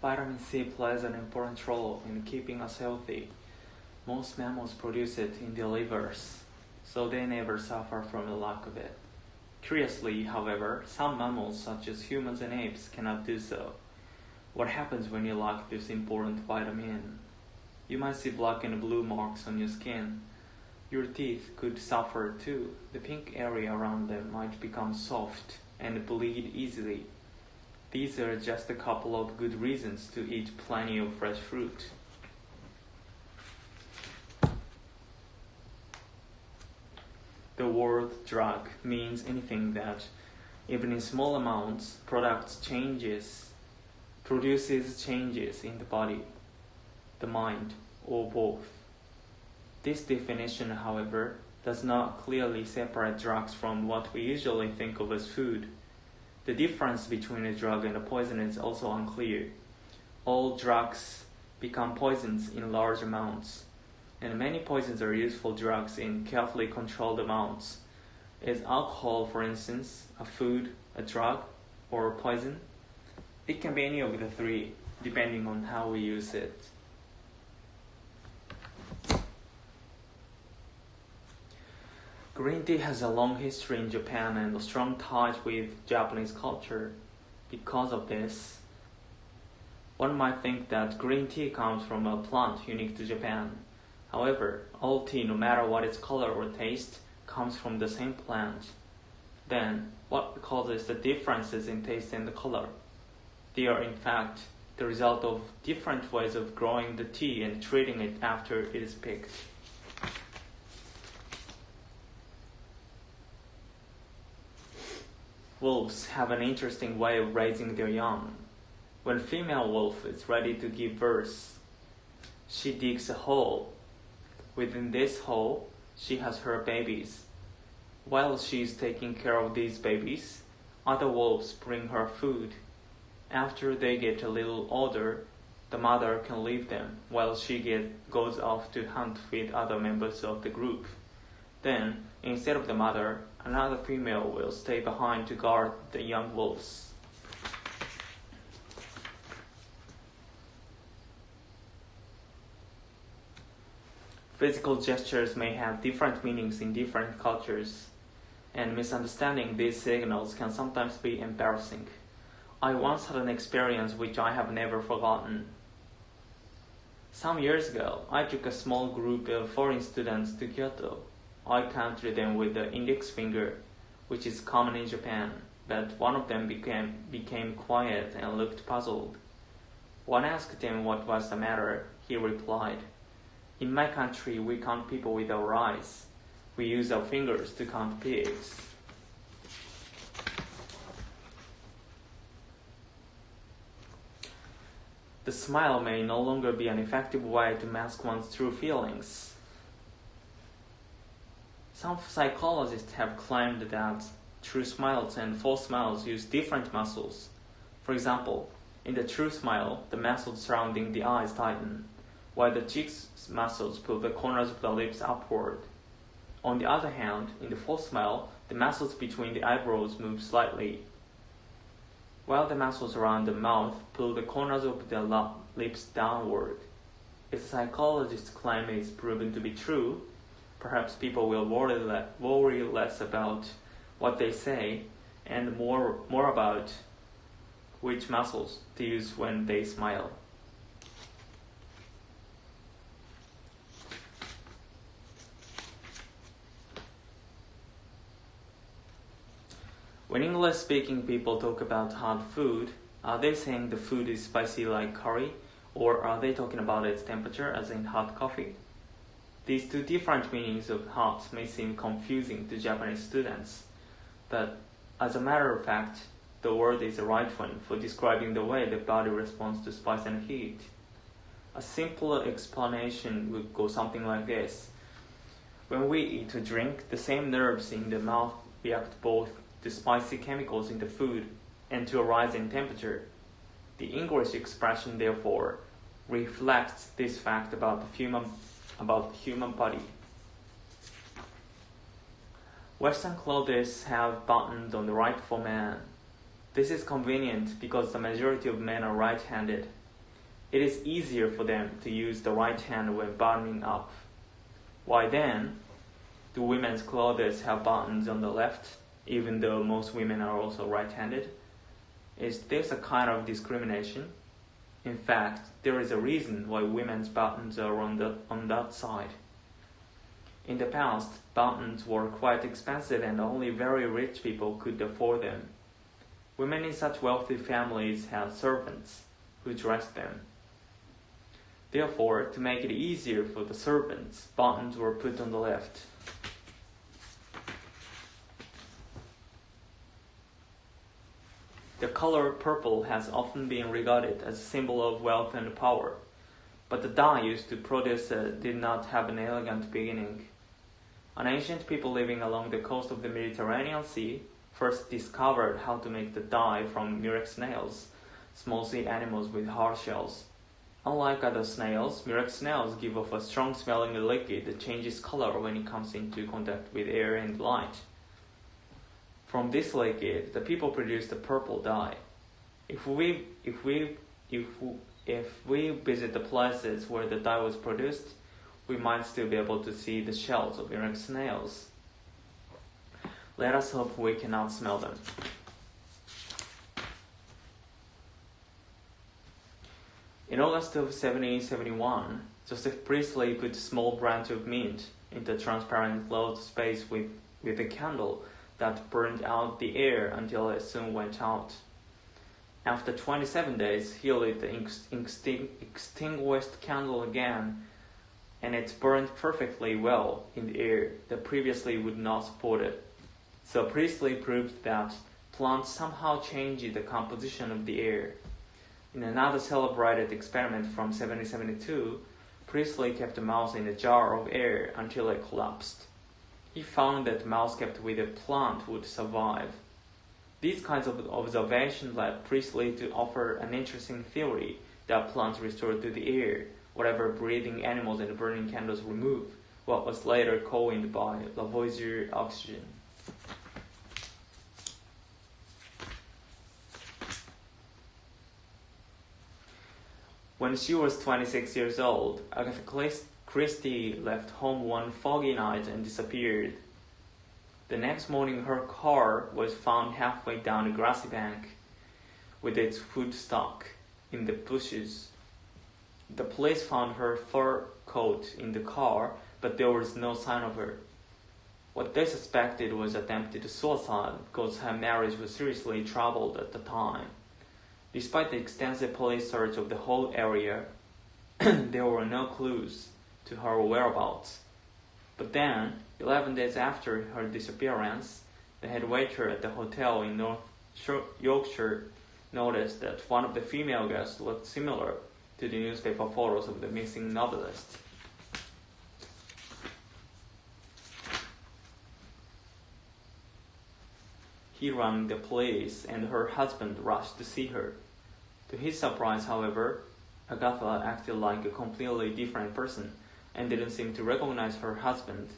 Vitamin C plays an important role in keeping us healthy. Most mammals produce it in their livers, so they never suffer from the lack of it. Curiously, however, some mammals such as humans and apes cannot do so. What happens when you lack this important vitamin? You might see black and blue marks on your skin. Your teeth could suffer too. The pink area around them might become soft and bleed easily. These are just a couple of good reasons to eat plenty of fresh fruit. The word drug means anything that, even in small amounts, produces changes in the body, the mind, or both. This definition, however, does not clearly separate drugs from what we usually think of as food. The difference between a drug and a poison is also unclear. All drugs become poisons in large amounts, and many poisons are useful drugs in carefully controlled amounts. Is alcohol, for instance, a food, a drug, or a poison? It can be any of the three, depending on how we use it. Green tea has a long history in Japan and strong ties with Japanese culture. Because of this, one might think that green tea comes from a plant unique to Japan. However, all tea, no matter what its color or taste, comes from the same plant. Then, what causes the differences in taste and the color? They are in fact the result of different ways of growing the tea and treating it after it is picked. Wolves have an interesting way of raising their young. When female wolf is ready to give birth, she digs a hole. Within this hole, she has her babies. While she is taking care of these babies, other wolves bring her food. After they get a little older, the mother can leave them while she goes off to hunt with other members of the group. Then, instead of the mother, another female will stay behind to guard the young wolves. Physical gestures may have different meanings in different cultures, and misunderstanding these signals can sometimes be embarrassing. I once had an experience which I have never forgotten. Some years ago, I took a small group of foreign students to Kyoto. I counted them with the index finger, which is common in Japan, but one of them became quiet and looked puzzled. When I asked him what was the matter, he replied, "In my country, we count people with our eyes. We use our fingers to count pigs." The smile may no longer be an effective way to mask one's true feelings. Some psychologists have claimed that true smiles and false smiles use different muscles. For example, in the true smile, the muscles surrounding the eyes tighten, while the cheeks muscles pull the corners of the lips upward. On the other hand, in the false smile, the muscles between the eyebrows move slightly, while the muscles around the mouth pull the corners of the lips downward. If the psychologist's claim is proven to be true, perhaps people will worry less about what they say and more about which muscles to use when they smile. When English-speaking people talk about hot food, are they saying the food is spicy like curry, or are they talking about its temperature as in hot coffee? These two different meanings of hot may seem confusing to Japanese students, but as a matter of fact, the word is the right one for describing the way the body responds to spice and heat. A simpler explanation would go something like this. When we eat or drink, the same nerves in the mouth react both to spicy chemicals in the food and to a rise in temperature. The English expression, therefore, reflects this fact about the human body. Western clothes have buttons on the right for men. This is convenient because the majority of men are right-handed. it is easier for them to use the right hand when buttoning up. Why then do women's clothes have buttons on the left, even though most women are also right-handed? Is this a kind of discrimination? In fact, there is a reason why women's buttons are on that side. In the past, buttons were quite expensive and only very rich people could afford them. Women in such wealthy families had servants who dressed them. Therefore, to make it easier for the servants, buttons were put on the left. The color purple has often been regarded as a symbol of wealth and power, but the dye used to produce it did not have an elegant beginning. An ancient people living along the coast of the Mediterranean Sea first discovered how to make the dye from murex snails, small sea animals with hard shells. Unlike other snails, murex snails give off a strong-smelling liquid that changes color when it comes into contact with air and light. From this liquid, the people produced a purple dye. If we visit the places where the dye was produced, we might still be able to see the shells of murex snails. Let us hope we cannot smell them. In August of 1771, Joseph Priestley put a small branch of mint into a transparent closed space with a candle that burned out the air until it soon went out. After 27 days, he lit the extinguished candle again, and it burned perfectly well in the air that previously would not support it. So Priestley proved that plants somehow change the composition of the air. In another celebrated experiment from 1772, Priestley kept a mouse in a jar of air until it collapsed. He found that mouse kept with a plant would survive. These kinds of observations led Priestley to offer an interesting theory that plants restore to the air whatever breathing animals and burning candles remove, what was later coined by Lavoisier oxygen. When she was 26 years old, Agatha Christie left home one foggy night and disappeared. The next morning her car was found halfway down a grassy bank, with its hood stuck in the bushes. The police found her fur coat in the car, but there was no sign of her. What they suspected was attempted suicide because her marriage was seriously troubled at the time. Despite the extensive police search of the whole area, there were no clues to her whereabouts. But then, 11 days after her disappearance, the head waiter at the hotel in North Yorkshire noticed that one of the female guests looked similar to the newspaper photos of the missing novelist. He rang the police and her husband rushed to see her. To his surprise, however, Agatha acted like a completely different person and didn't seem to recognize her husband.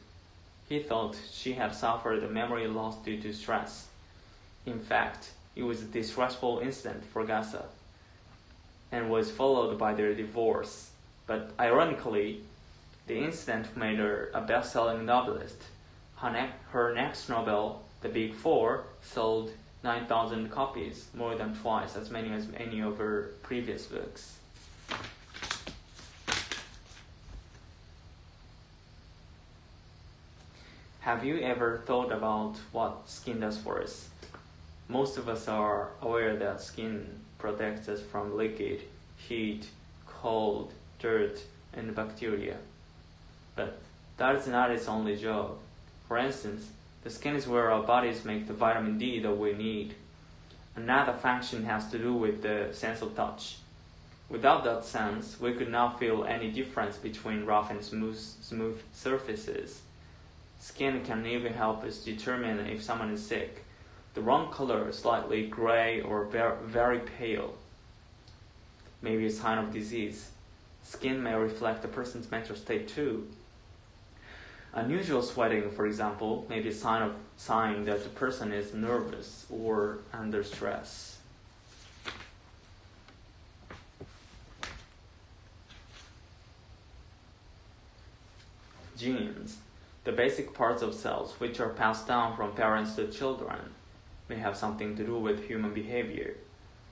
He thought she had suffered a memory loss due to stress. In fact, it was a distressful incident for Agatha and was followed by their divorce. But ironically, the incident made her a best-selling novelist. Her next novel, The Big Four, sold 9,000 copies, more than twice as many as any of her previous books. Have you ever thought about what skin does for us? Most of us are aware that skin protects us from liquid, heat, cold, dirt, and bacteria. But that is not its only job. For instance, the skin is where our bodies make the vitamin D that we need. Another function has to do with the sense of touch. Without that sense, we could not feel any difference between rough and smooth surfaces. Skin can even help us determine if someone is sick. The wrong color, slightly gray or very pale, may be a sign of disease. Skin may reflect a person's mental state too. Unusual sweating, for example, may be a sign that the person is nervous or under stress. Genes, the basic parts of cells which are passed down from parents to children, may have something to do with human behavior.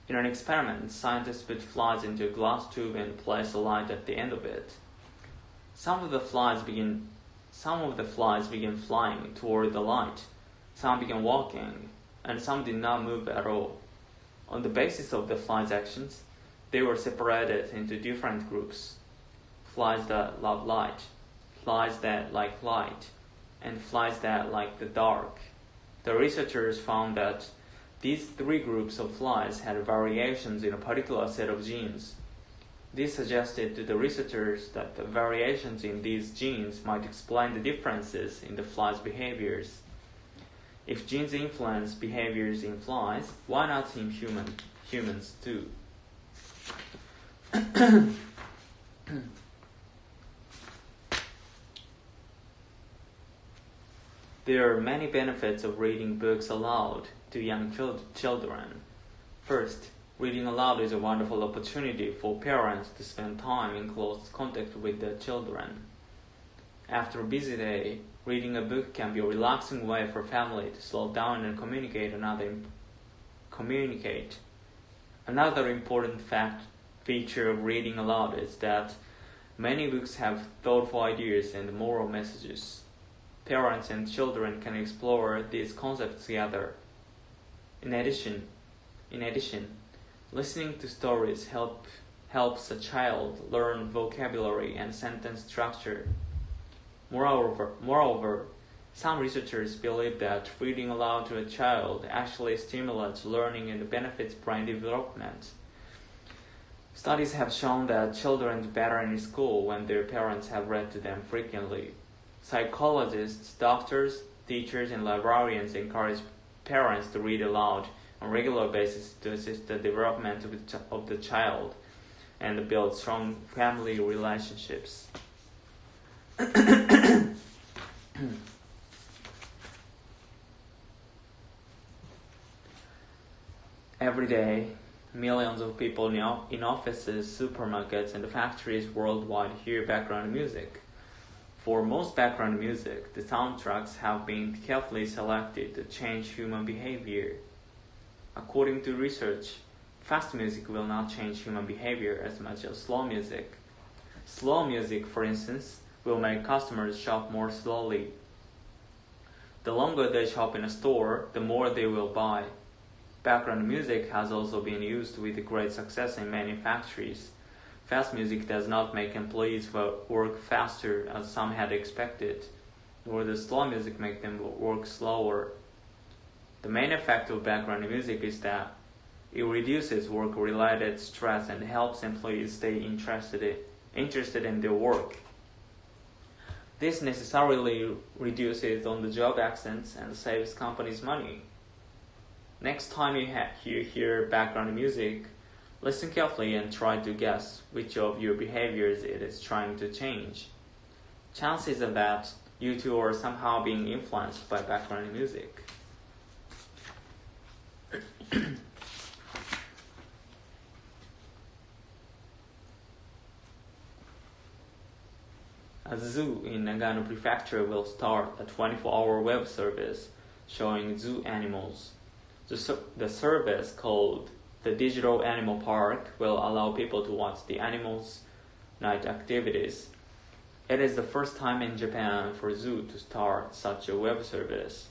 In an experiment, scientists put flies into a glass tube and place a light at the end of it. Some of the flies began flying toward the light, some began walking, and some did not move at all. On the basis of the flies' actions, they were separated into different groups: flies that love light, flies that like light, and flies that like the dark. The researchers found that these three groups of flies had variations in a particular set of genes. This suggested to the researchers that the variations in these genes might explain the differences in the flies' behaviors. If genes influence behaviors in flies, why not in humans too? There are many benefits of reading books aloud to young children. First, reading aloud is a wonderful opportunity for parents to spend time in close contact with their children. After a busy day, reading a book can be a relaxing way for family to slow down and communicate. Another important feature of reading aloud is that many books have thoughtful ideas and moral messages. Parents and children can explore these concepts together. In addition, listening to stories helps a child learn vocabulary and sentence structure. Moreover, some researchers believe that reading aloud to a child actually stimulates learning and benefits brain development. Studies have shown that children do better in school when their parents have read to them frequently. Psychologists, doctors, teachers, and librarians encourage parents to read aloud on a regular basis to assist the development of the child and build strong family relationships. Every day, millions of people in offices, supermarkets, and factories worldwide hear background music. For most background music, the soundtracks have been carefully selected to change human behavior. According to research, fast music will not change human behavior as much as slow music. Slow music, for instance, will make customers shop more slowly. The longer they shop in a store, the more they will buy. Background music has also been used with great success in many factories. Fast music does not make employees work faster as some had expected, nor does slow music make them work slower. The main effect of background music is that it reduces work-related stress and helps employees stay interested in their work. This necessarily reduces on-the-job accidents and saves companies money. Next time you hear background music, listen carefully and try to guess which of your behaviors it is trying to change. Chances are that you too are somehow being influenced by background music. A zoo in Nagano Prefecture will start a 24-hour web service showing zoo animals. The service, called the Digital Animal Park, will allow people to watch the animals' night activities. It is the first time in Japan for a zoo to start such a web service.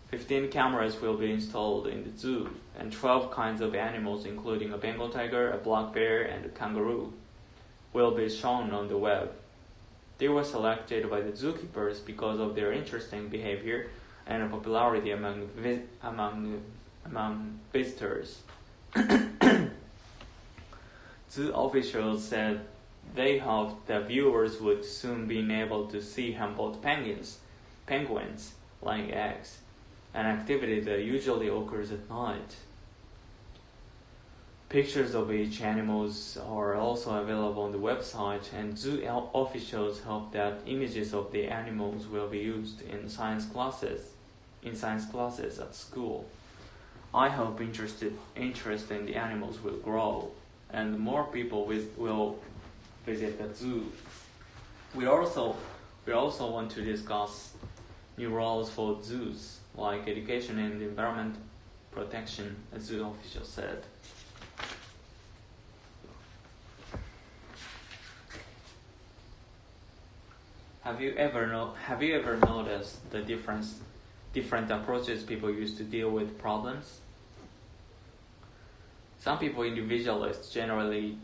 15 cameras will be installed in the zoo, and 12 kinds of animals, including a Bengal tiger, a black bear, and a kangaroo, will be shown on the web. They were selected by the zookeepers because of their interesting behavior and popularity among visitors. Zoo officials said they hoped that viewers would soon be able to see Humboldt penguins laying eggs, an activity that usually occurs at night. Pictures of each animals are also available on the website, and zoo officials hope that images of the animals will be used in science classes at school. I hope interest in the animals will grow, and more people will visit the zoo. We also We also want to discuss new roles for zoos, like education and environment protection, as zoo official said. Have you ever noticed the different approaches people use to deal with problems? Some people, individualists, generally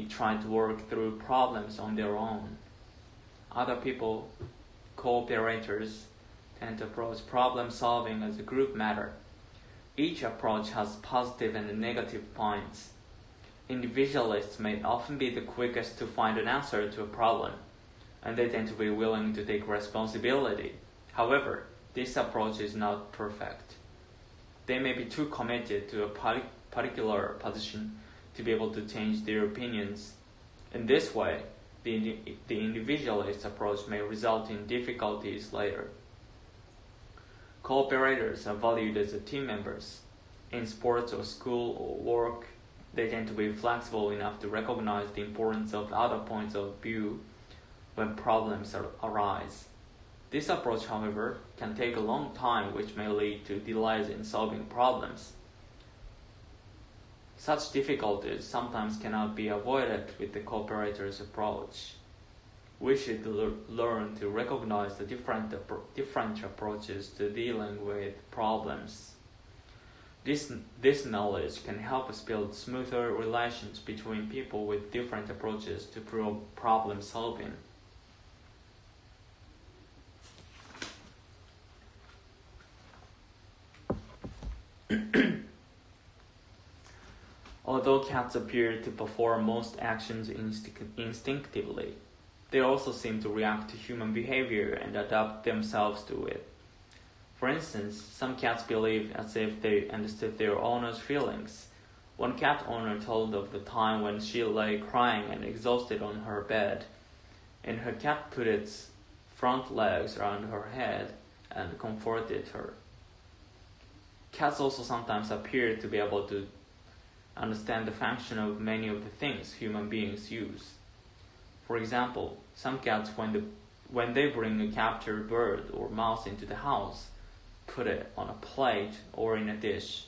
try to work through problems on their own. Other people, cooperators, tend to approach problem solving as a group matter. Each approach has positive and negative points. Individualists may often be the quickest to find an answer to a problem, and they tend to be willing to take responsibility. However, this approach is not perfect. They may be too committed to a particular position to be able to change their opinions. In this way, the individualist approach may result in difficulties later. Cooperators are valued as team members. In sports or school or work, they tend to be flexible enough to recognize the importance of other points of view when problems arise. This approach, however, can take a long time, which may lead to delays in solving problems. Such difficulties sometimes cannot be avoided with the cooperator's approach. We should learn to recognize the different approaches to dealing with problems. This knowledge can help us build smoother relations between people with different approaches to problem solving. Although cats appear to perform most actions instinctively, they also seem to react to human behavior and adapt themselves to it. For instance, some cats behave as if they understood their owner's feelings. One cat owner told of the time when she lay crying and exhausted on her bed, and her cat put its front legs around her head and comforted her. Cats also sometimes appear to be able to understand the function of many of the things human beings use. For example, some cats, when they bring a captured bird or mouse into the house, put it on a plate or in a dish.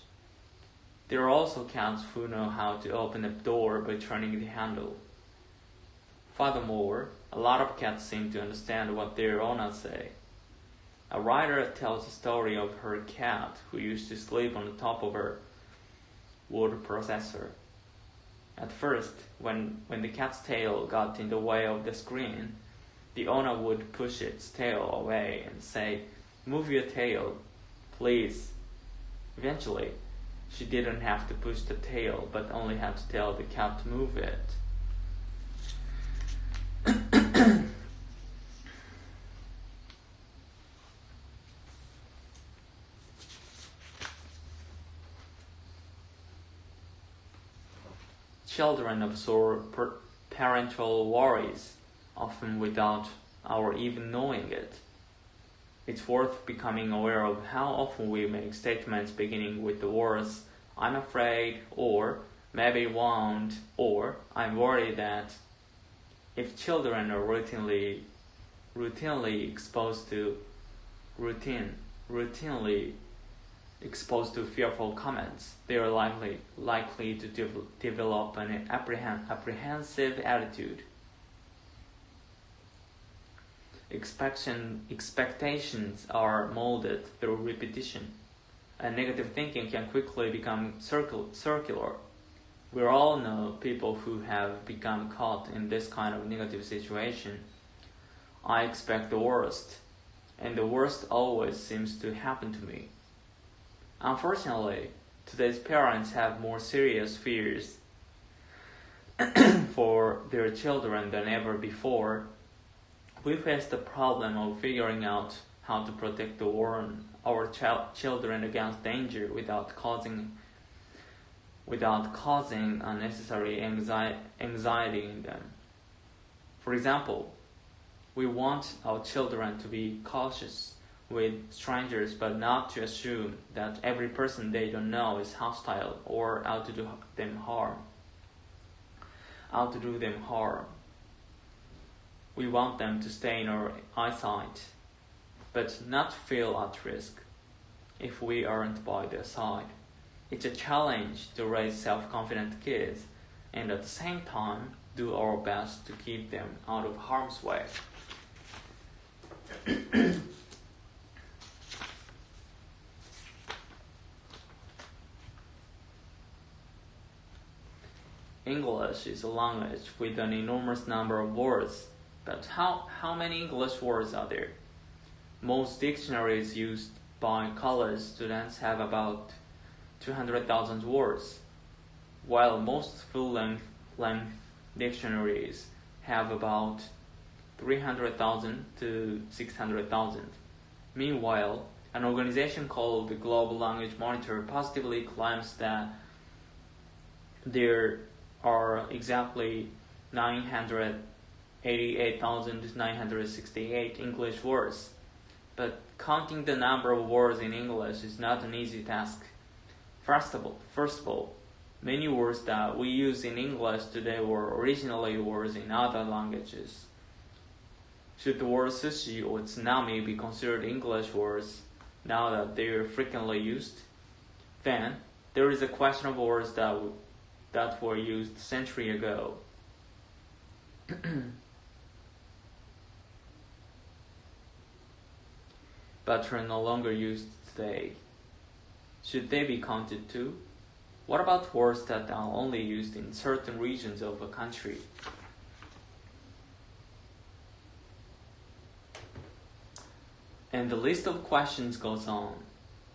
There are also cats who know how to open a door by turning the handle. Furthermore, a lot of cats seem to understand what their owners say. A writer tells a story of her cat who used to sleep on the top of her word processor. At first, when the cat's tail got in the way of the screen, the owner would push its tail away and say, "Move your tail, please." Eventually, she didn't have to push the tail, but only had to tell the cat to move it. Children absorb parental worries, often without our even knowing it. It's worth becoming aware of how often we make statements beginning with the words, "I'm afraid," or "maybe won't," or "I'm worried that." If children are routinely exposed to fearful comments, they are likely to develop an apprehensive attitude. Expectations are molded through repetition, and negative thinking can quickly become circular. We all know people who have become caught in this kind of negative situation. I expect the worst, and the worst always seems to happen to me. Unfortunately, today's parents have more serious fears for their children than ever before. We face the problem of figuring out how to protect our children against danger without causing unnecessary anxiety in them. For example, we want our children to be cautious with strangers, but not to assume that every person they don't know is hostile or out to do them harm. We want them to stay in our eyesight, but not feel at risk if we aren't by their side. It's a challenge to raise self-confident kids and at the same time do our best to keep them out of harm's way. English is a language with an enormous number of words, but how many English words are there? Most dictionaries used by college students have about 200,000 words, while most full-length dictionaries have about 300,000 to 600,000. Meanwhile, an organization called the Global Language Monitor positively claims that there are exactly 988,968 English words. But counting the number of words in English is not an easy task. First of all, many words that we use in English today were originally words in other languages. Should the word sushi or tsunami be considered English words now that they are frequently used? Then, there is a question of words that were used a century ago. But are no longer used today. Should they be counted too? What about words that are only used in certain regions of a country? And the list of questions goes on.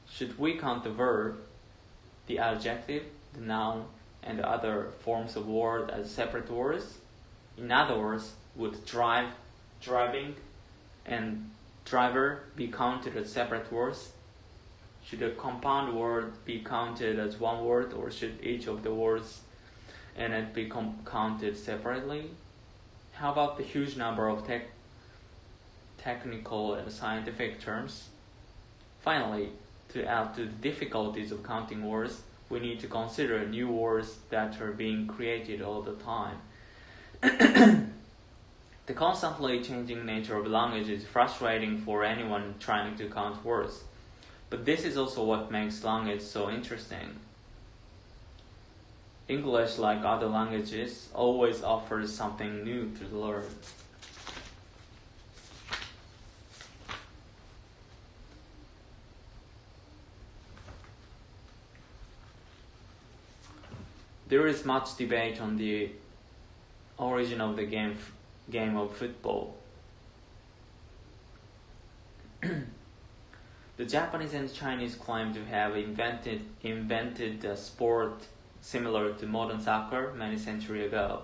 Should we count the verb, the adjective, the noun, and the other forms of word as separate words? In other words, would driving, and driver be counted as separate words? Should a compound word be counted as one word, or should each of the words in it be counted separately? How about the huge number of technical and scientific terms? Finally, to add to the difficulties of counting words, we need to consider new words that are being created all the time. The constantly changing nature of language is frustrating for anyone trying to count words. But this is also what makes language so interesting. English, like other languages, always offers something new to learn. There is much debate on the origin of the game of football. The Japanese and Chinese claim to have invented a sport similar to modern soccer many centuries ago.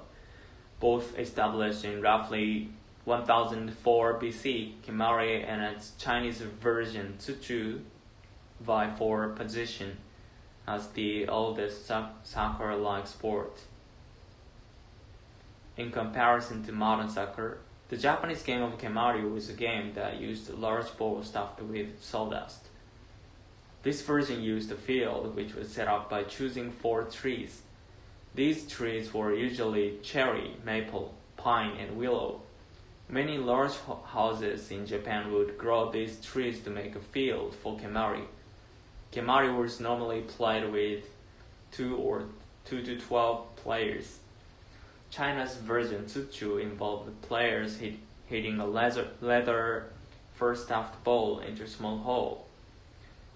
Both established in roughly 1004 BC, Kemari and its Chinese version Tsuchu vie for position as the oldest soccer-like sport. In comparison to modern soccer, the Japanese game of Kemari was a game that used a large ball stuffed with sawdust. This version used a field which was set up by choosing 4 trees. These trees were usually cherry, maple, pine, and willow. Many large houses in Japan would grow these trees to make a field for Kemari. Kemari was normally played with 2 to 12 players. China's version Tsuchu involved the players hitting a leather fur-stuffed ball into a small hole.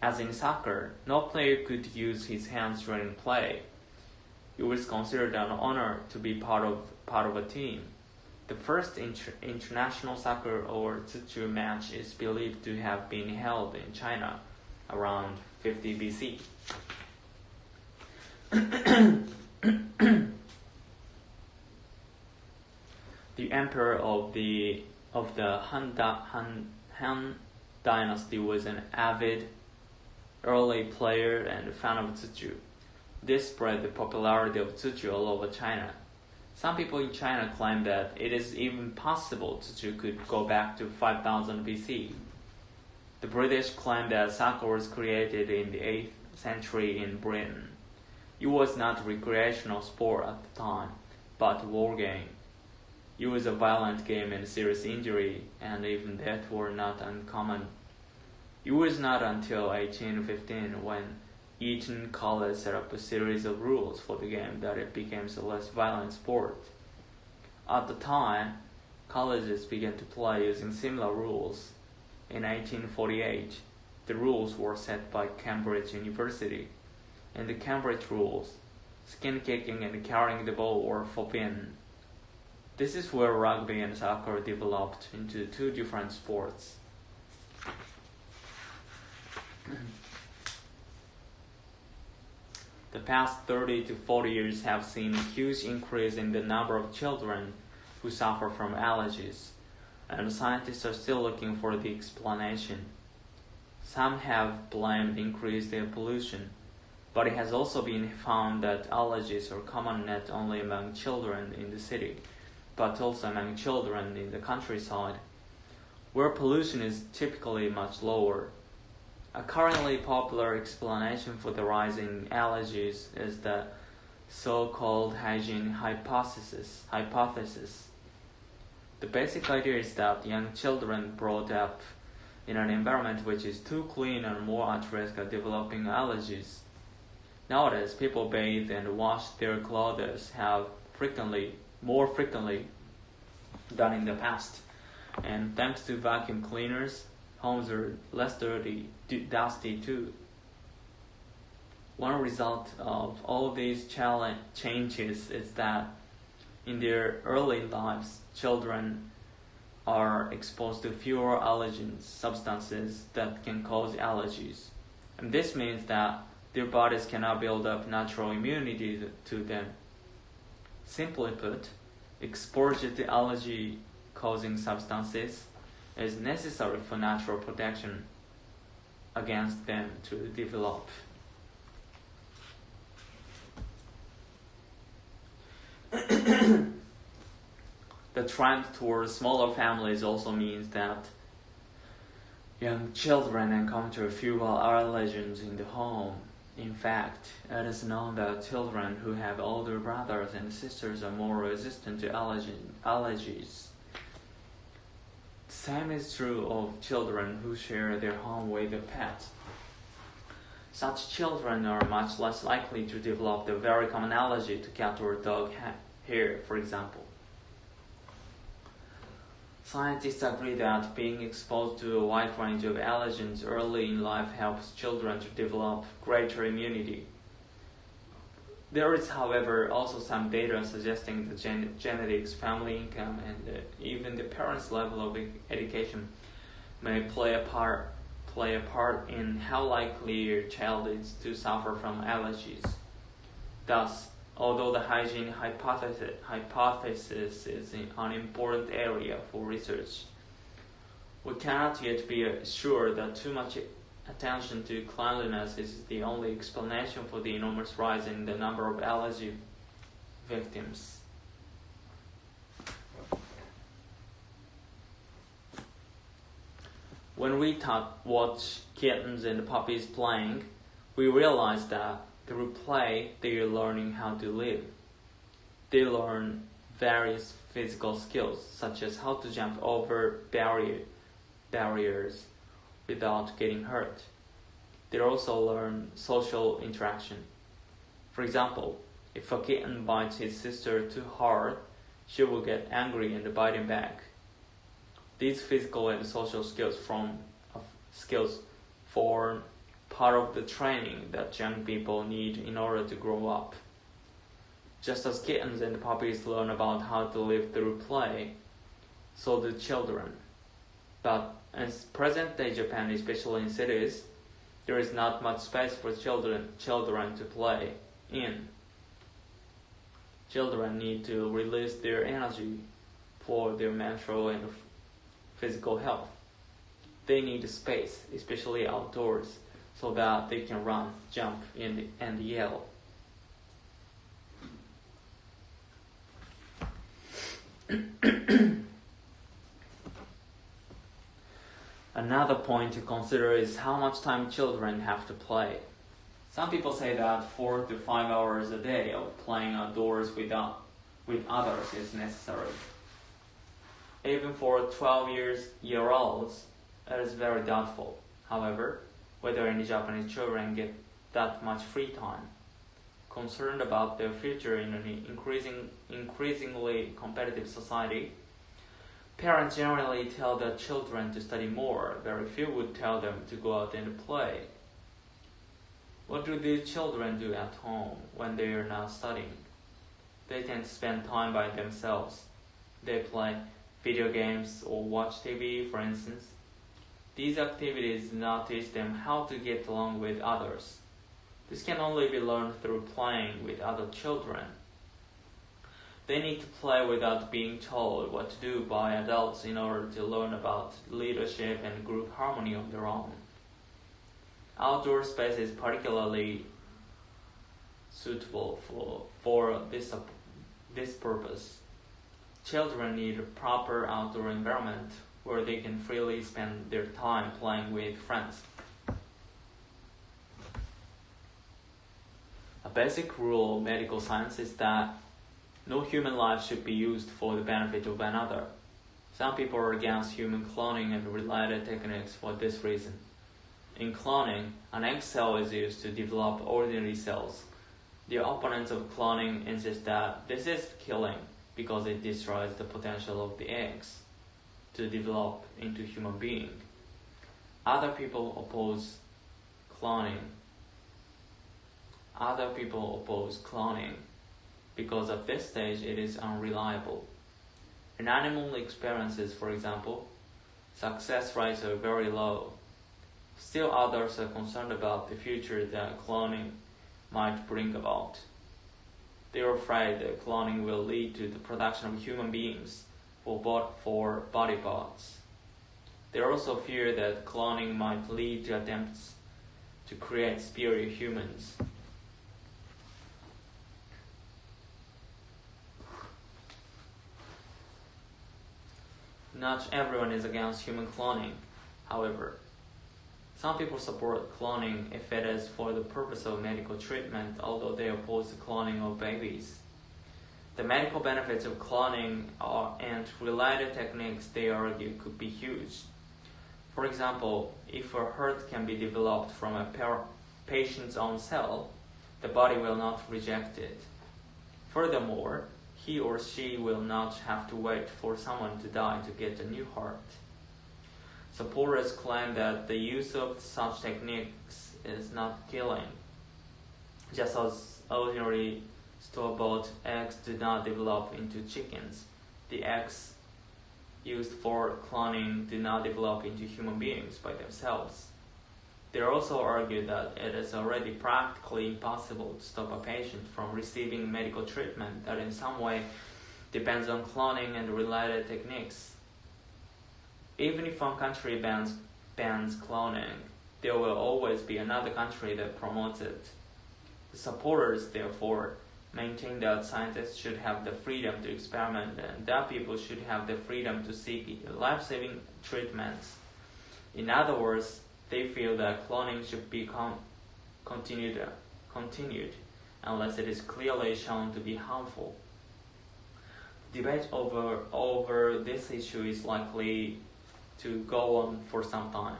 As in soccer, no player could use his hands during play. It was considered an honor to be part of a team. The first international soccer or Tsuchu match is believed to have been held in China around 50 BC. The emperor of the Han dynasty was an avid early player and fan of Tsuchu. This spread the popularity of Tsuchu all over China. Some people in China claim that it is even possible Tsuchu could go back to 5000 BC. The British claim that soccer was created in the 8th century in Britain. It was not a recreational sport at the time, but a war game. use a violent game and serious injury and even death were not uncommon. It was not until 1815 when Eton College set up a series of rules for the game that it became a less violent sport. At the time, colleges began to play using similar rules. In 1848, the rules were set by Cambridge University. In the Cambridge rules, skin kicking and carrying the ball were forbidden. This is where rugby and soccer developed into two different sports. The past 30 to 40 years have seen a huge increase in the number of children who suffer from allergies, and scientists are still looking for the explanation. Some have blamed increased air pollution, but it has also been found that allergies are common not only among children in the city, but also among children in the countryside, where pollution is typically much lower. A currently popular explanation for the rise in allergies is the so-called hygiene hypothesis. The basic idea is that young children brought up in an environment which is too clean are more at risk of developing allergies. Nowadays, people bathe and wash their clothes more frequently than in the past, and thanks to vacuum cleaners, homes are less dusty too. One result of all these changes is that in their early lives, children are exposed to fewer allergens, substances that can cause allergies. And this means that their bodies cannot build up natural immunity to them. Simply put, exposure to allergy-causing substances is necessary for natural protection against them to develop. The trend towards smaller families also means that young children encounter fewer allergens in the home. In fact, it is known that children who have older brothers and sisters are more resistant to allergies. The same is true of children who share their home with a pet. Such children are much less likely to develop the very common allergy to cat or dog hair, for example. Scientists agree that being exposed to a wide range of allergens early in life helps children to develop greater immunity. There is, however, also some data suggesting that genetics, family income, and even the parents' level of education may play a part in how likely your child is to suffer from allergies. Thus, although the hygiene hypothesis is an important area for research, we cannot yet be sure that too much attention to cleanliness is the only explanation for the enormous rise in the number of allergy victims. When we watch kittens and puppies playing, we realize that through play, they are learning how to live. They learn various physical skills, such as how to jump over barriers without getting hurt. They also learn social interaction. For example, if a kitten bites his sister too hard, she will get angry and bite him back. These physical and social skills form part of the training that young people need in order to grow up. Just as kittens and puppies learn about how to live through play, so do children. But in present-day Japan, especially in cities, there is not much space for children to play in. Children need to release their energy for their mental and physical health. They need space, especially outdoors, so that they can run, jump, and yell. Another point to consider is how much time children have to play. Some people say that 4 to 5 hours a day of playing outdoors with others is necessary. Even for 12-year-olds, it is very doubtful, however, whether any Japanese children get that much free time. Concerned about their future in an increasingly competitive society, parents generally tell their children to study more. Very few would tell them to go out and play. What do these children do at home when they are not studying? They tend to spend time by themselves. They play video games or watch TV, for instance. These activities do not teach them how to get along with others. This can only be learned through playing with other children. They need to play without being told what to do by adults in order to learn about leadership and group harmony on their own. Outdoor space is particularly suitable for this purpose. Children need a proper outdoor environment where they can freely spend their time playing with friends. A basic rule of medical science is that no human life should be used for the benefit of another. Some people are against human cloning and related techniques for this reason. In cloning, an egg cell is used to develop ordinary cells. The opponents of cloning insist that this is killing because it destroys the potential of the eggs to develop into human being. Other people oppose cloning because at this stage it is unreliable. In animal experiences, for example, success rates are very low. Still others are concerned about the future that cloning might bring about. They are afraid that cloning will lead to the production of human beings for body parts. They also fear that cloning might lead to attempts to create superior humans. Not everyone is against human cloning, however. Some people support cloning if it is for the purpose of medical treatment, although they oppose the cloning of babies. The medical benefits of cloning and related techniques, they argue, could be huge. For example, if a heart can be developed from a patient's own cell, the body will not reject it. Furthermore, he or she will not have to wait for someone to die to get a new heart. Supporters claim that the use of such techniques is not killing. Just as ordinary store-bought eggs do not develop into chickens, the eggs used for cloning do not develop into human beings by themselves. They also argue that it is already practically impossible to stop a patient from receiving medical treatment that in some way depends on cloning and related techniques. Even if one country bans cloning, there will always be another country that promotes it. The supporters, therefore, maintain that scientists should have the freedom to experiment and that people should have the freedom to seek life-saving treatments. In other words, they feel that cloning should be continued unless it is clearly shown to be harmful. The debate over this issue is likely to go on for some time.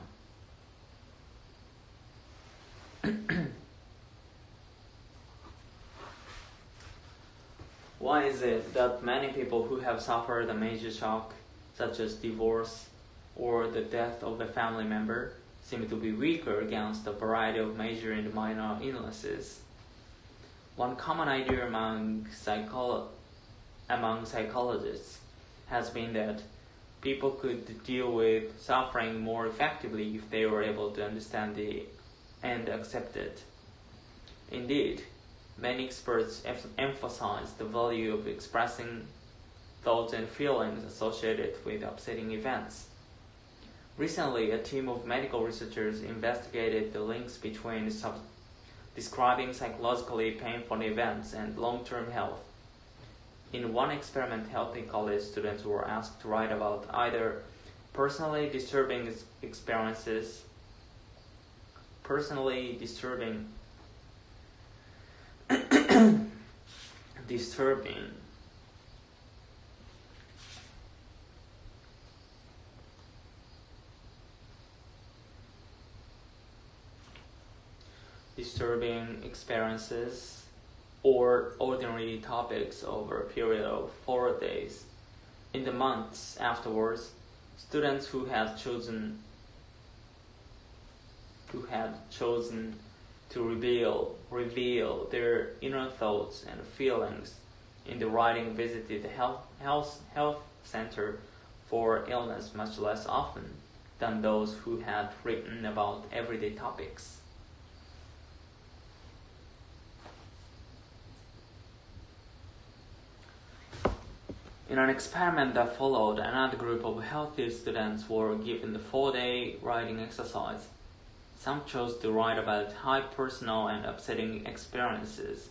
Why is it that many people who have suffered a major shock, such as divorce or the death of a family member, seem to be weaker against a variety of major and minor illnesses? One common idea among psychologists has been that people could deal with suffering more effectively if they were able to understand it and accept it. Indeed, many experts emphasize the value of expressing thoughts and feelings associated with upsetting events. Recently, a team of medical researchers investigated the links between describing psychologically painful events and long-term health. In one experiment, healthy college students were asked to write about either personally disturbing experiences, disturbing experiences or ordinary topics over a period of 4 days. In the months afterwards, students who had chosen to reveal their inner thoughts and feelings in the writing visited the health center for illness much less often than those who had written about everyday topics. In an experiment that followed, another group of healthy students were given the 4-day writing exercise. Some chose to write about high personal and upsetting experiences,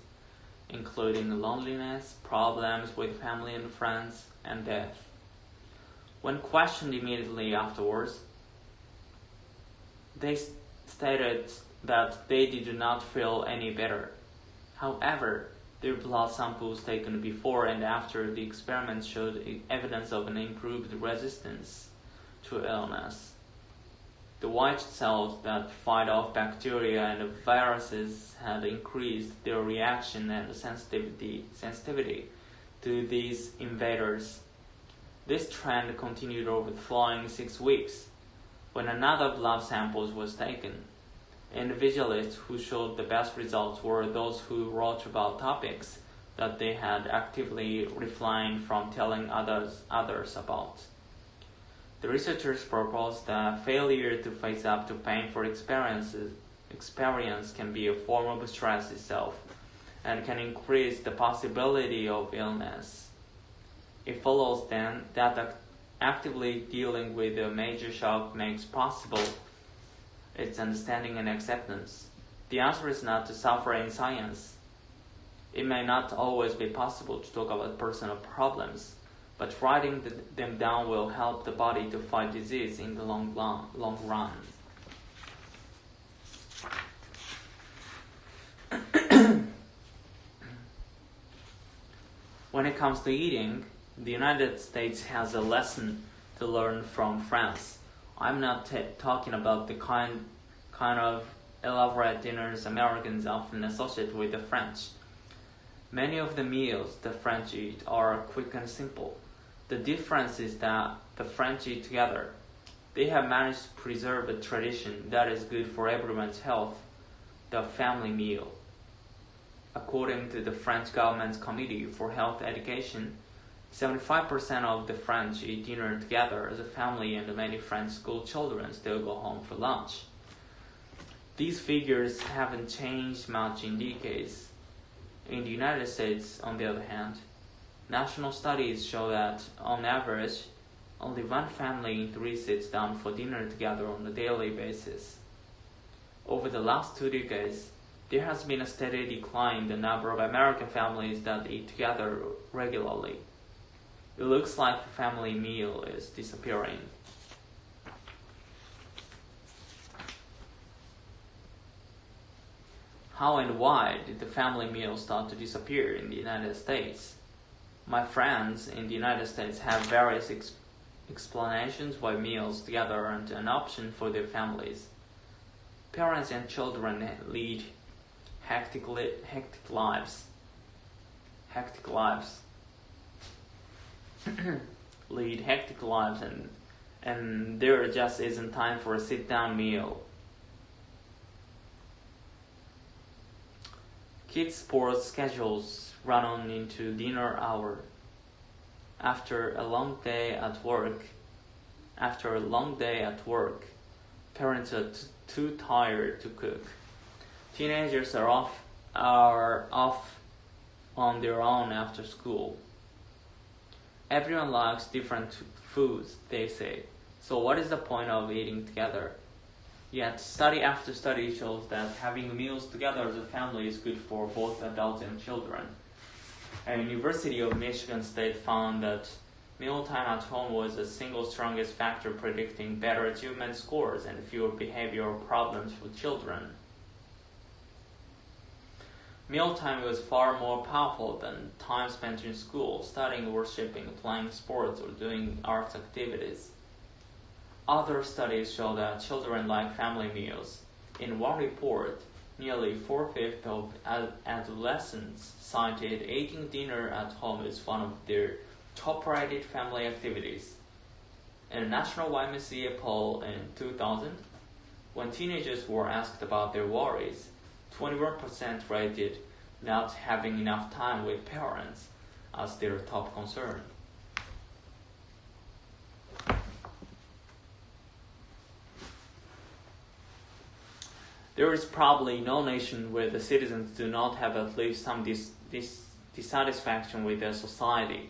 including loneliness, problems with family and friends, and death. When questioned immediately afterwards, they stated that they did not feel any better. However, their blood samples taken before and after the experiment showed evidence of an improved resistance to illness. The white cells that fight off bacteria and viruses had increased their reaction and sensitivity to these invaders. This trend continued over the following 6 weeks, when another blood sample was taken. Individualists who showed the best results were those who wrote about topics that they had actively refrained from telling others about. The researchers proposed that failure to face up to painful experience can be a form of stress itself and can increase the possibility of illness. It follows then that actively dealing with a major shock makes possible its understanding and acceptance. The answer is not to suffer in science. It may not always be possible to talk about personal problems, but writing them down will help the body to fight disease in the long run. When it comes to eating, the United States has a lesson to learn from France. I'm not talking about the kind of elaborate dinners Americans often associate with the French. Many of the meals the French eat are quick and simple. The difference is that the French eat together. They have managed to preserve a tradition that is good for everyone's health, the family meal. According to the French government's Committee for Health Education, 75% of the French eat dinner together as a family, and many French school children still go home for lunch. These figures haven't changed much in decades. In the United States, on the other hand, national studies show that, on average, only one family in 3 sits down for dinner together on a daily basis. Over the last 2 decades, there has been a steady decline in the number of American families that eat together regularly. It looks like the family meal is disappearing. How and why did the family meal start to disappear in the United States? My friends in the United States have various explanations why meals together aren't an option for their families. Parents and children lead hectic lives. Lead hectic lives, and there just isn't time for a sit-down meal. Kids' sports schedules run on into dinner hour. After a long day at work, parents are too tired to cook. Teenagers are off on their own after school. Everyone likes different foods, they say. So what is the point of eating together? Yet study after study shows that having meals together as a family is good for both adults and children. A University of Michigan State found that mealtime at home was the single strongest factor predicting better achievement scores and fewer behavioral problems for children. Mealtime was far more powerful than time spent in school, studying, worshiping, playing sports, or doing arts activities. Other studies show that children like family meals. In one report, nearly 4/5 of adolescents cited eating dinner at home as one of their top-rated family activities. In a national YMCA poll in 2000, when teenagers were asked about their worries, 21% rated not having enough time with parents as their top concern. There is probably no nation where the citizens do not have at least some dissatisfaction with their society.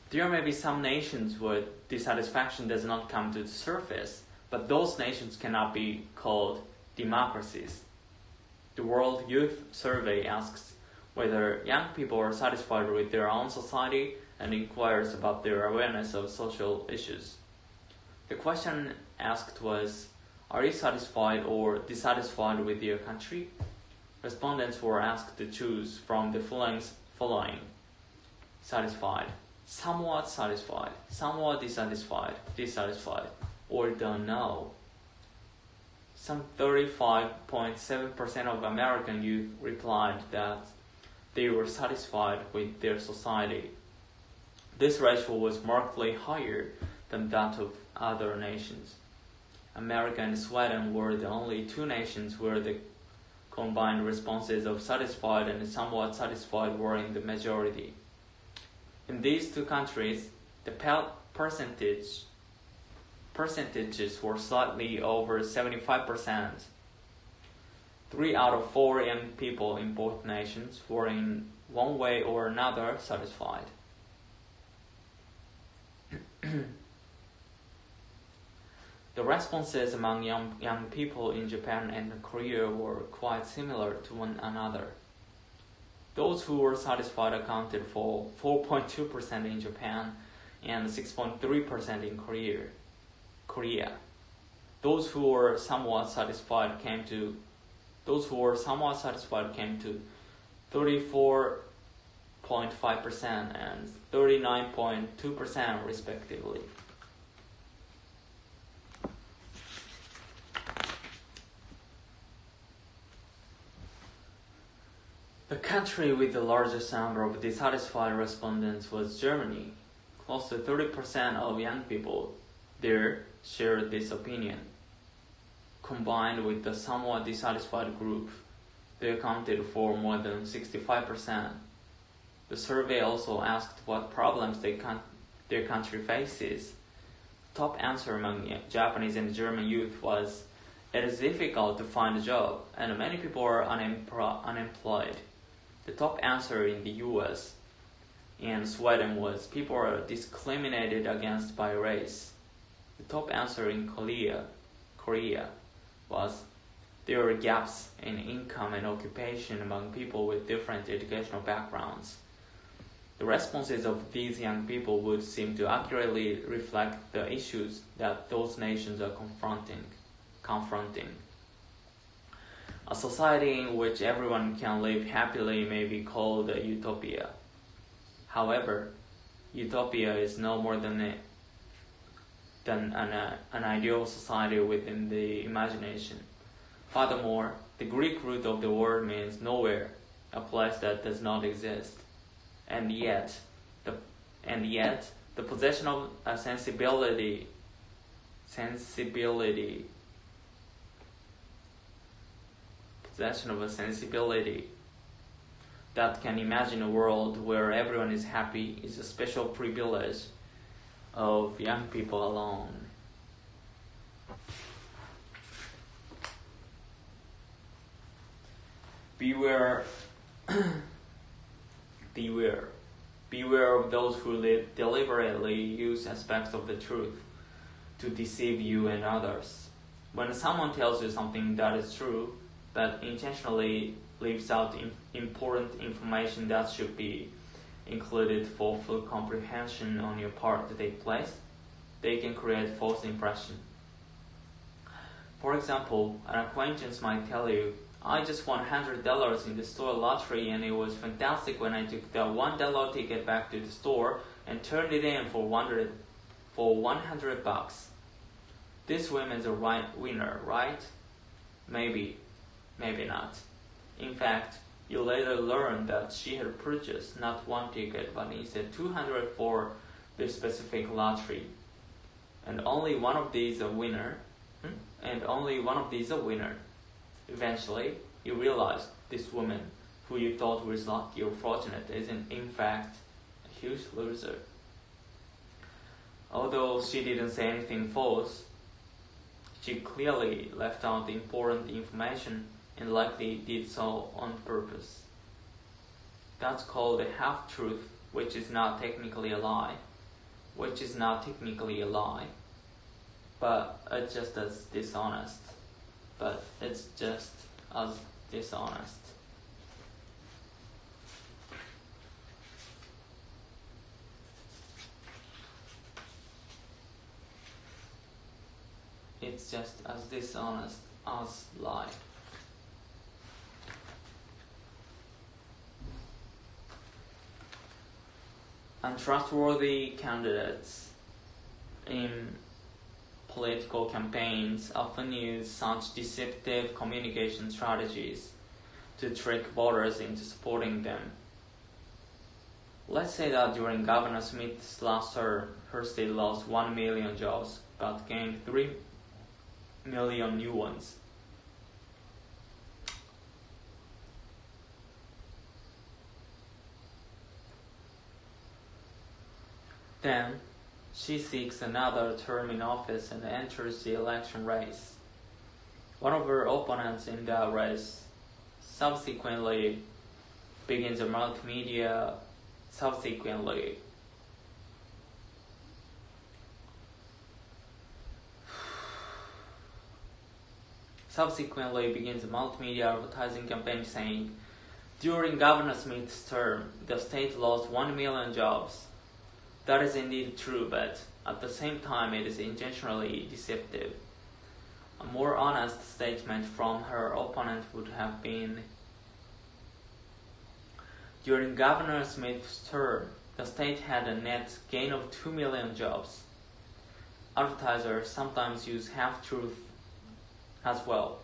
There may be some nations where dissatisfaction does not come to the surface, but those nations cannot be called democracies. The World Youth Survey asks whether young people are satisfied with their own society and inquires about their awareness of social issues. The question asked was, are you satisfied or dissatisfied with your country? Respondents were asked to choose from the following: satisfied, somewhat dissatisfied, or don't know. Some 35.7% of American youth replied that they were satisfied with their society. This ratio was markedly higher than that of other nations. America and Sweden were the only two nations where the combined responses of satisfied and somewhat satisfied were in the majority. In these two countries, the percentages were slightly over 75%. 3 out of 4 young people in both nations were in one way or another satisfied. The responses among young people in Japan and Korea were quite similar to one another. Those who were satisfied accounted for 4.2% in Japan and 6.3% in Korea. Those who were somewhat satisfied came to 34.5% and 39.2% respectively. The country with the largest number of dissatisfied respondents was Germany. Close to 30% of young people there shared this opinion. Combined with the somewhat dissatisfied group, they accounted for more than 65%. The survey also asked what problems their country faces. Top answer among Japanese and German youth was, it is difficult to find a job and many people are unemployed. The top answer in the US and Sweden was, people are discriminated against by race. The top answer in Korea was, there are gaps in income and occupation among people with different educational backgrounds. The responses of these young people would seem to accurately reflect the issues that those nations are confronting. A society in which everyone can live happily may be called a utopia. However, utopia is no more than an ideal society within the imagination. Furthermore, the Greek root of the word means nowhere, a place that does not exist. And yet, the possession of a sensibility that can imagine a world where everyone is happy is a special privilege of young people alone. Beware of those who deliberately use aspects of the truth to deceive you and others. When someone tells you something that is true, but intentionally leaves out important information that should be included for full comprehension on your part to take place, they can create false impression. For example, an acquaintance might tell you, I just won $100 in the store lottery and it was fantastic when I took the $1 ticket back to the store and turned it in for $100. This woman's a winner, right? Maybe. Maybe not. In fact, you later learn that she had purchased not one ticket but instead 200 for the specific lottery. And only one of these a winner. Eventually, you realize this woman, who you thought was lucky or fortunate, is in fact a huge loser. Although she didn't say anything false, she clearly left out important information and likely did so on purpose. That's called a half-truth, which is not technically a lie, but it's just as dishonest. It's just as dishonest as lie. Untrustworthy candidates in political campaigns often use such deceptive communication strategies to trick voters into supporting them. Let's say that during Governor Smith's last term, her state lost 1 million jobs but gained 3 million new ones. Then, she seeks another term in office and enters the election race. One of her opponents in that race subsequently begins a multimedia advertising campaign saying, "During Governor Smith's term, the state lost 1 million jobs." That is indeed true, but at the same time it is intentionally deceptive. A more honest statement from her opponent would have been, "During Governor Smith's term, the state had a net gain of 2 million jobs." Advertisers sometimes use half-truth as well,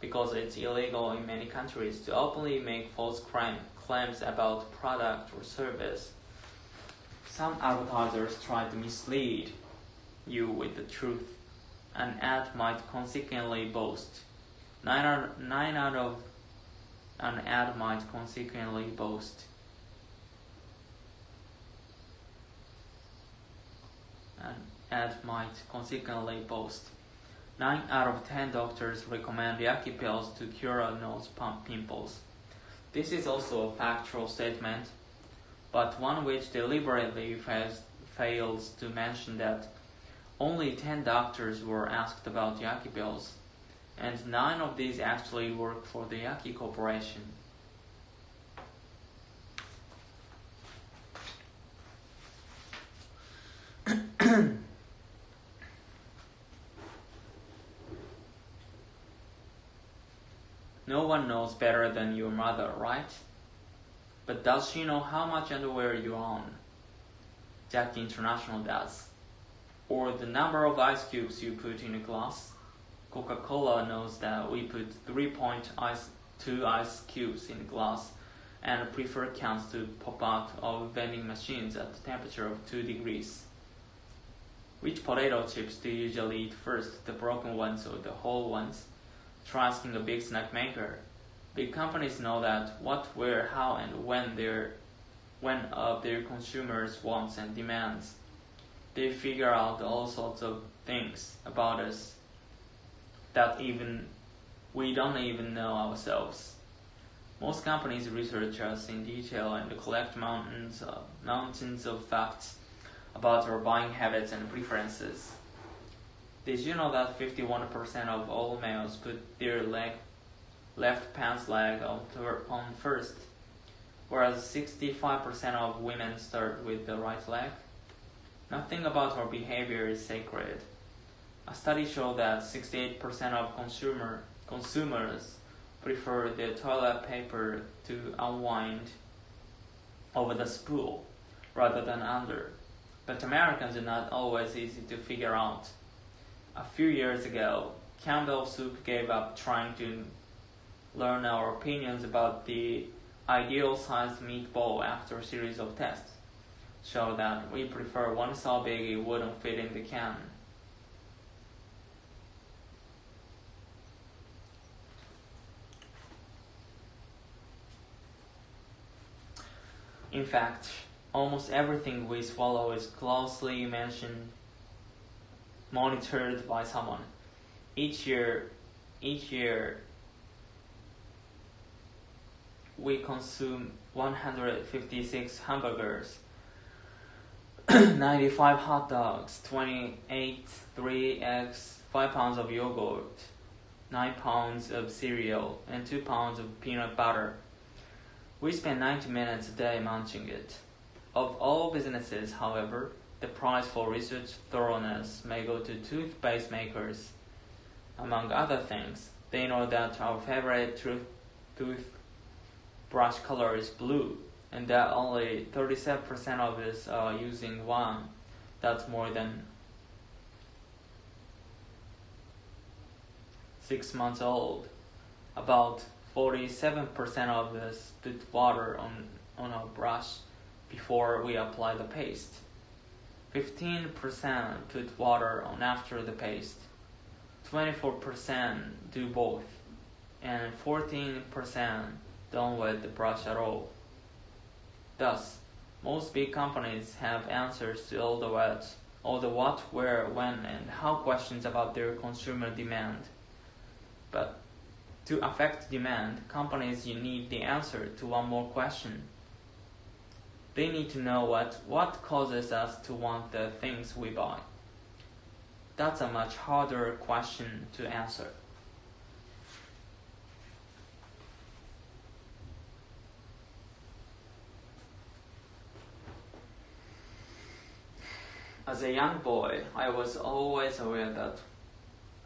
because it's illegal in many countries to openly make false claims about product or service. Some advertisers try to mislead you with the truth. An ad might consequently boast. An ad might consequently boast. 9 out of 10 doctors recommend yucky pills to cure nose pimples. This is also a factual statement, but one which deliberately fails to mention that only 10 doctors were asked about yucky pills, and 9 of these actually work for the Yucky Corporation. No one knows better than your mother, right? But does she know how much underwear you own? Jackie International does. Or the number of ice cubes you put in a glass? Coca-Cola knows that we put 3.2 ice cubes in a glass and prefer cans to pop out of vending machines at the temperature of 2 degrees. Which potato chips do you usually eat first, the broken ones or the whole ones? Try asking a big snack maker. Big companies know that what, where, how, and when of their consumers' wants and demands. They figure out all sorts of things about us that we don't even know ourselves. Most companies research us in detail and collect mountains of facts about our buying habits and preferences. Did you know that 51% of all males put their left pants leg on first, whereas 65% of women start with the right leg? Nothing about our behavior is sacred. A study showed that 68% of consumers prefer their toilet paper to unwind over the spool rather than under. But Americans are not always easy to figure out. A few years ago, Campbell Soup gave up trying to learn our opinions about the ideal-sized meatball after a series of tests show that we prefer one so big it wouldn't fit in the can. In fact, almost everything we swallow is closely monitored by someone. Each year, we consume 156 hamburgers, 95 hot dogs, 3 eggs, 5 pounds of yogurt, 9 pounds of cereal, and 2 pounds of peanut butter. We spend 90 minutes a day munching it. Of all businesses, however, the prize for research thoroughness may go to toothpaste makers. Among other things, they know that our favorite toothbrush color is blue, and that only 37% of us are using one that's more than 6 months old. About 47% of us put water on our brush before we apply the paste. 15% put water on after the paste. 24% do both, and 14% don't wet the brush at all. Thus, most big companies have answers to all the what, where, when, and how questions about their consumer demand. But to affect demand, companies need the answer to one more question. They need to know what causes us to want the things we buy. That's a much harder question to answer. As a young boy, I was always aware that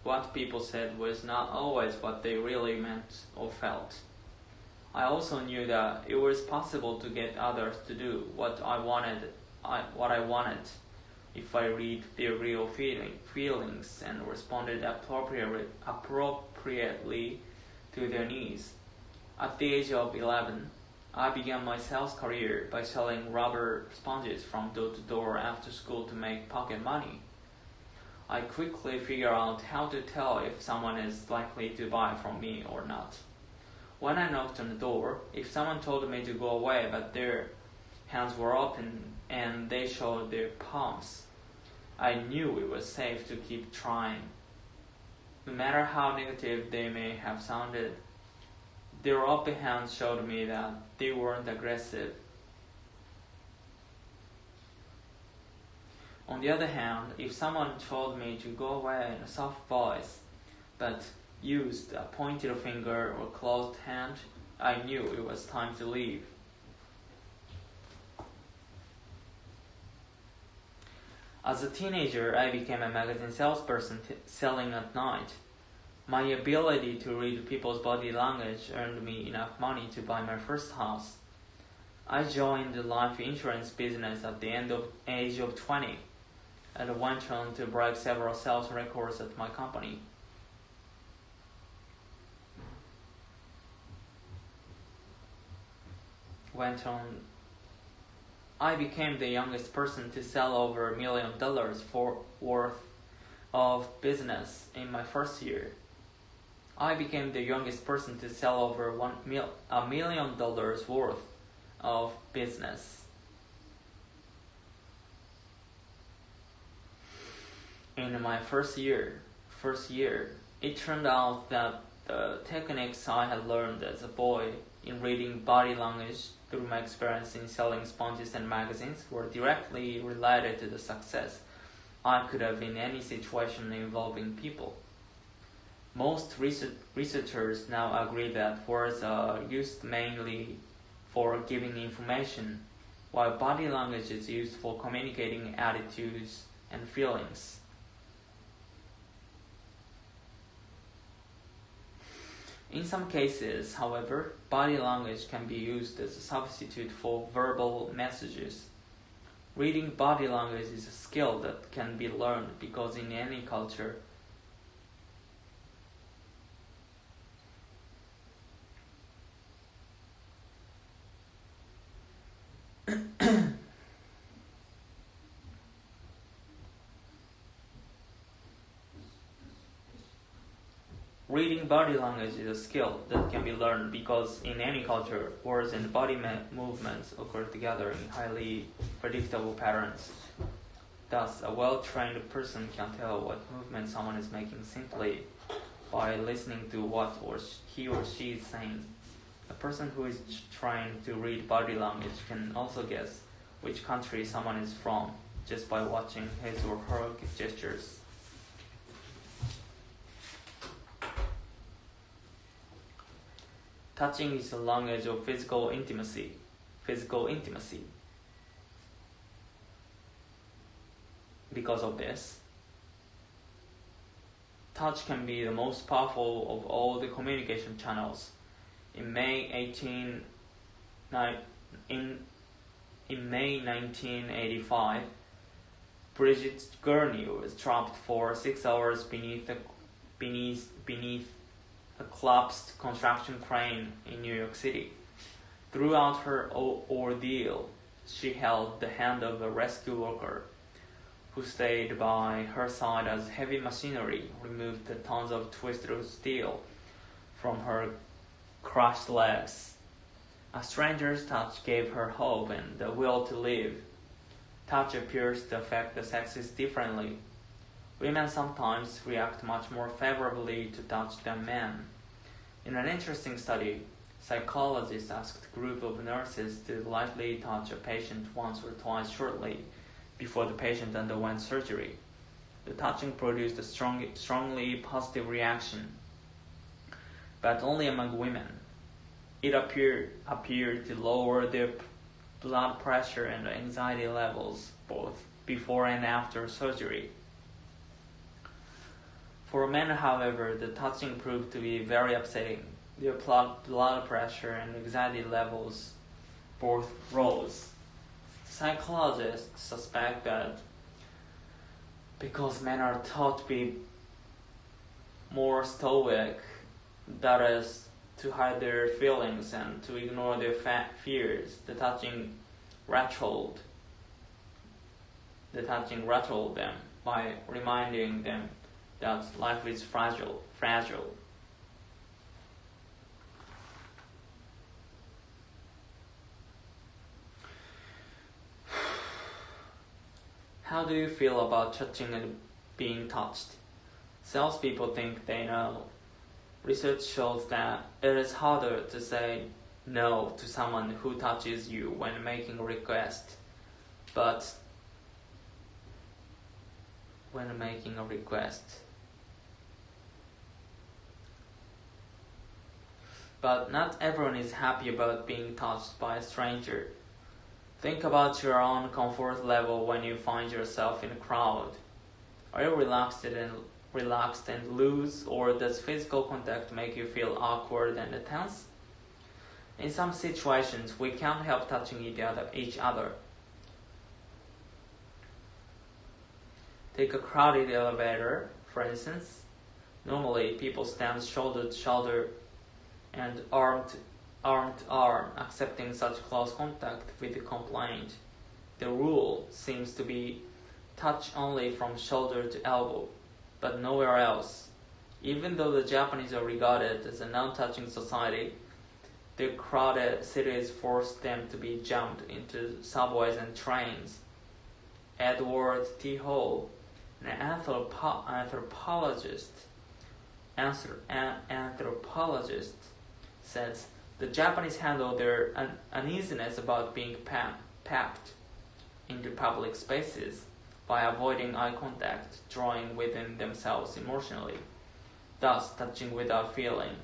what people said was not always what they really meant or felt. I also knew that it was possible to get others to do what I wanted if I read their real feelings and responded appropriately to their needs. At the age of 11, I began my sales career by selling rubber sponges from door to door after school to make pocket money. I quickly figured out how to tell if someone is likely to buy from me or not. When I knocked on the door, if someone told me to go away but their hands were open and they showed their palms, I knew it was safe to keep trying. No matter how negative they may have sounded, their open hands showed me that they weren't aggressive. On the other hand, if someone told me to go away in a soft voice, but used a pointed finger or closed hand, I knew it was time to leave. As a teenager, I became a magazine salesperson selling at night. My ability to read people's body language earned me enough money to buy my first house. I joined the life insurance business at the age of 20 and went on to break several sales records at my company. I became the youngest person to sell over $1 million worth of business in my first year. I became the youngest person to sell over $1 million worth of business. In my first year, it turned out that the techniques I had learned as a boy in reading body language through my experience in selling sponges and magazines were directly related to the success I could have in any situation involving people. Most researchers now agree that words are used mainly for giving information, while body language is used for communicating attitudes and feelings. In some cases, however, body language can be used as a substitute for verbal messages. Reading body language is a skill that can be learned because in any culture, Reading body language is a skill that can be learned because in any culture, words and body movements occur together in highly predictable patterns. Thus, a well-trained person can tell what movement someone is making simply by listening to what he or she is saying. A person who is trying to read body language can also guess which country someone is from just by watching his or her gestures. Touching is the language of physical intimacy. Because of this, touch can be the most powerful of all the communication channels. In May 1985, Bridget Gurney was trapped for 6 hours beneath a collapsed construction crane in New York City. Throughout her ordeal, she held the hand of a rescue worker who stayed by her side as heavy machinery removed the tons of twisted steel from her crushed legs. A stranger's touch gave her hope and the will to live. Touch appears to affect the sexes differently. Women sometimes react much more favorably to touch than men. In an interesting study, psychologists asked a group of nurses to lightly touch a patient once or twice shortly before the patient underwent surgery. The touching produced a strongly positive reaction, but only among women. It appeared to lower their blood pressure and anxiety levels both before and after surgery. For men, however, the touching proved to be very upsetting. Their blood pressure and anxiety levels both rose. Psychologists suspect that because men are taught to be more stoic, that is, to hide their feelings and to ignore their fears, the touching rattled them by reminding them that life is fragile. How do you feel about touching and being touched? Salespeople think they know. Research shows that it is harder to say no to someone who touches you when making a request. But not everyone is happy about being touched by a stranger. Think about your own comfort level when you find yourself in a crowd. Are you relaxed and loose, or does physical contact make you feel awkward and tense? In some situations, we can't help touching each other. Take a crowded elevator, for instance. Normally, people stand shoulder to shoulder and arm to arm, accepting such close contact with the complaint. The rule seems to be touch only from shoulder to elbow, but nowhere else. Even though the Japanese are regarded as a non-touching society, their crowded cities force them to be jumped into subways and trains. Edward T. Hall, an anthropologist, says the Japanese handle their uneasiness about being packed into public spaces by avoiding eye contact, drawing within themselves emotionally, thus touching without feeling.